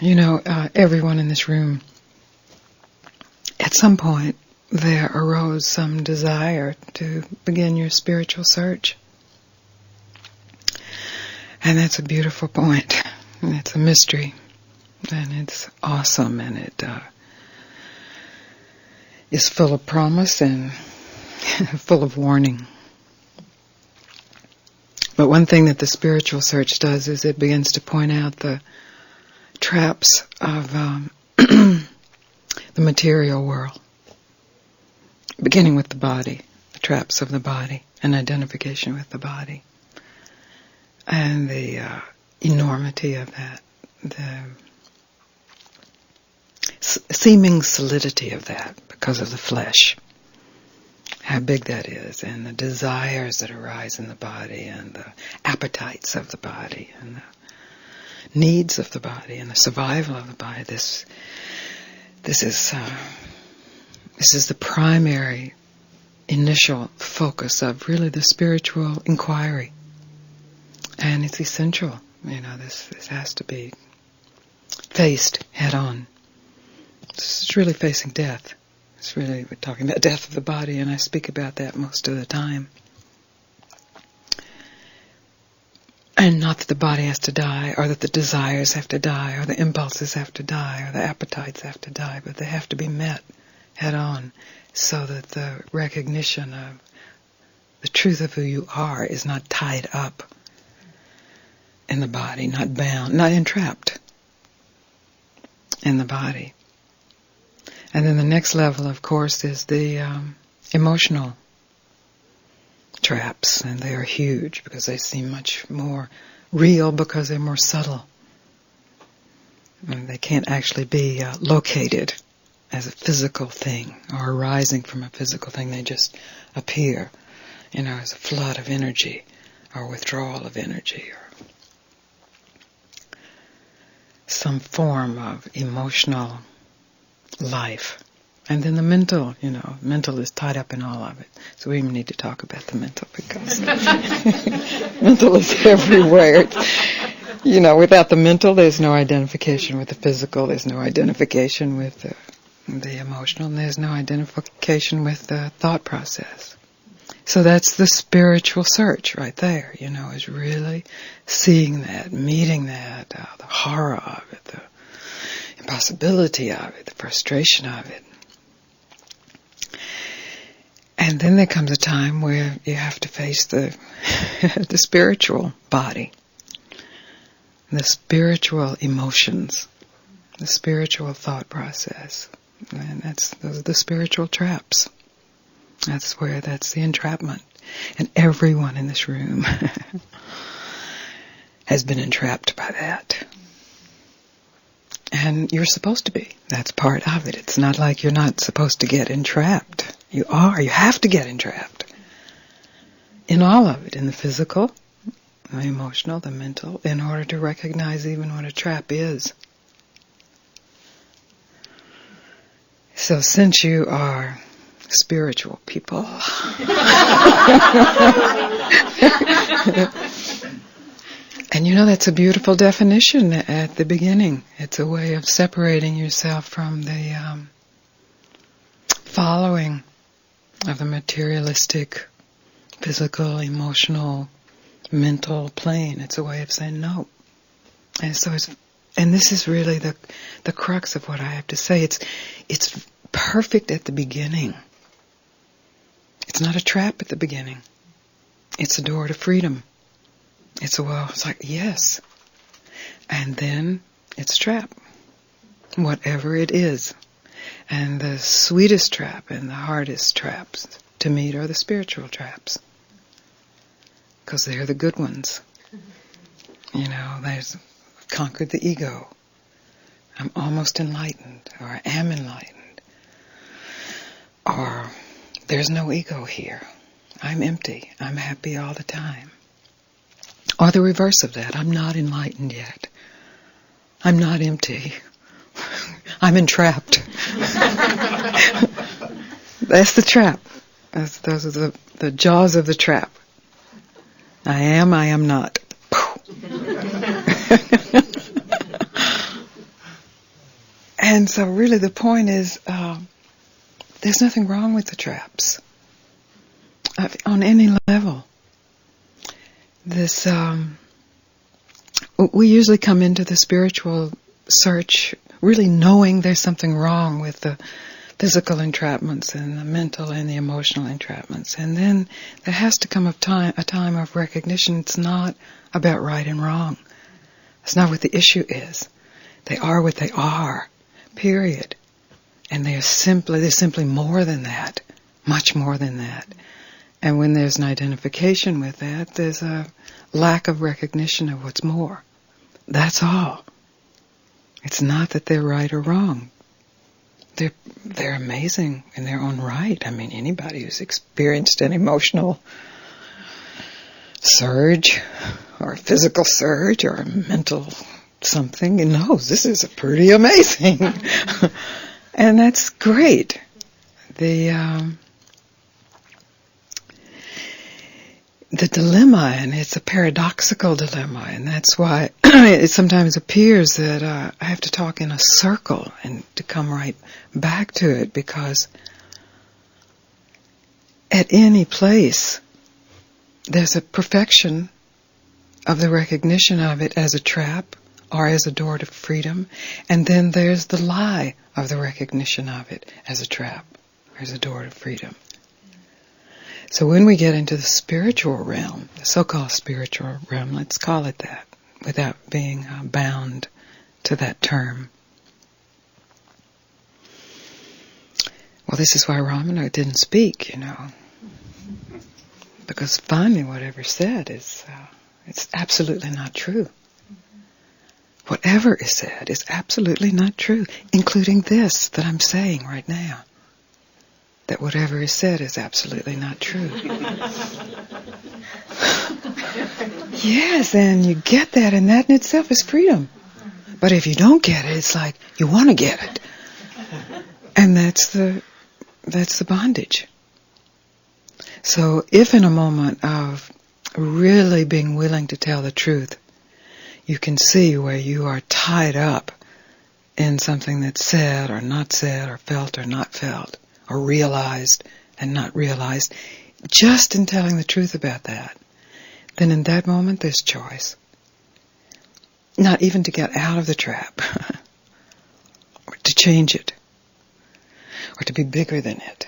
Everyone in this room, at some point, there arose some desire to begin your spiritual search. And that's a beautiful point. And it's a mystery. And it's awesome. And it is full of promise and full of warning. But one thing that the spiritual search does is it begins to point out the traps of the material world. Beginning with the body, the traps of the body, and identification with the body. And the enormity of that, the seeming solidity of that because of the flesh, how big that is, and the desires that arise in the body, and the appetites of the body, and the needs of the body, and the survival of the body. This is the primary initial focus of really the spiritual inquiry. And it's essential, this has to be faced head on. This is really facing death. We're talking about death of the body, and I speak about that most of the time. And not that the body has to die, or that the desires have to die, or the impulses have to die, or the appetites have to die, but they have to be met head on, so that the recognition of the truth of who you are is not tied up in the body, not bound, not entrapped in the body. And then the next level, of course, is the emotional traps, and they are huge because they seem much more real because they're more subtle. And they can't actually be located as a physical thing or arising from a physical thing. They just appear, as a flood of energy or withdrawal of energy or some form of emotional life. And then the mental, mental is tied up in all of it. So we even need to talk about the mental because mental is everywhere. Without the mental, there's no identification with the physical, there's no identification with the emotional, and there's no identification with the thought process. So that's the spiritual search right there, is really seeing that, meeting that, the horror of it, the impossibility of it, the frustration of it. And then there comes a time where you have to face the the spiritual body, the spiritual emotions, the spiritual thought process. And those are the spiritual traps. That's the entrapment. And everyone in this room has been entrapped by that. And you're supposed to be. That's part of it. It's not like you're not supposed to get entrapped. You are. You have to get entrapped. In all of it. In the physical, the emotional, the mental, in order to recognize even what a trap is. So since you are spiritual people, and that's a beautiful definition at the beginning. It's a way of separating yourself from the following of the materialistic, physical, emotional, mental plane. It's a way of saying no. And so this is really the crux of what I have to say. It's perfect at the beginning. It's not a trap at the beginning. It's a door to freedom. It's like, yes. And then it's a trap. Whatever it is. And the sweetest trap and the hardest traps to meet are the spiritual traps. Because they're the good ones. They've conquered the ego. I'm almost enlightened, or I am enlightened. Or there's no ego here. I'm empty. I'm happy all the time. Or the reverse of that. I'm not enlightened yet. I'm not empty. I'm entrapped. That's the trap. Those are the jaws of the trap. I am not. And so really the point is, there's nothing wrong with the traps on any level. This, we usually come into the spiritual search really knowing there's something wrong with the physical entrapments and the mental and the emotional entrapments. And then there has to come a time of recognition. It's not about right and wrong. It's not what the issue is. They are what they are, period. And they're simply more than that, much more than that. And when there's an identification with that, there's a lack of recognition of what's more. That's all. It's not that they're right or wrong. They're amazing in their own right. I mean, anybody who's experienced an emotional surge or a physical surge or a mental something knows this is pretty amazing. And that's great. The dilemma, and it's a paradoxical dilemma, and that's why it sometimes appears that I have to talk in a circle and to come right back to it, because at any place there's a perfection of the recognition of it as a trap or as a door to freedom, and then there's the lie of the recognition of it as a trap or as a door to freedom. So when we get into the spiritual realm, the so-called spiritual realm, let's call it that, without being bound to that term. Well, this is why Ramana didn't speak, because finally whatever said is, it's absolutely not true. Whatever is said is absolutely not true, including this that I'm saying right now. That whatever is said is absolutely not true. Yes, and you get that, and that in itself is freedom. But if you don't get it, it's like you want to get it. And that's the bondage. So if in a moment of really being willing to tell the truth, you can see where you are tied up in something that's said or not said or felt or not felt, or realized and not realized, just in telling the truth about that, then in that moment there's choice. Not even to get out of the trap, or to change it, or to be bigger than it,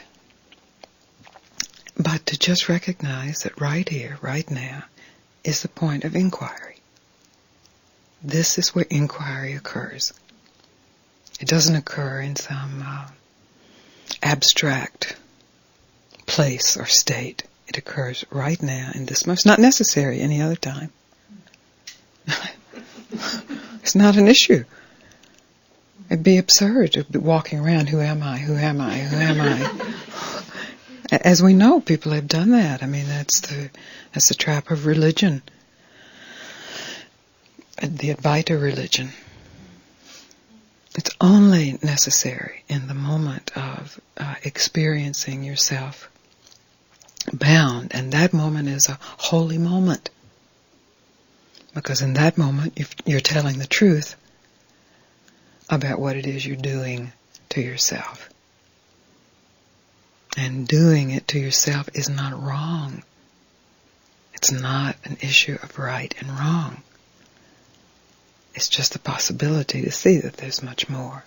but to just recognize that right here, right now, is the point of inquiry. This is where inquiry occurs. It doesn't occur in some abstract place or state. It occurs right now in this moment. It's not necessary any other time. It's not an issue. It'd be absurd to be walking around, who am I, who am I, who am I? As we know, people have done that. I mean, that's the trap of religion. The Advaita religion. It's only necessary in the moment of experiencing yourself bound, and that moment is a holy moment. Because in that moment, you're telling the truth about what it is you're doing to yourself. And doing it to yourself is not wrong. It's not an issue of right and wrong. It's just the possibility to see that there's much more.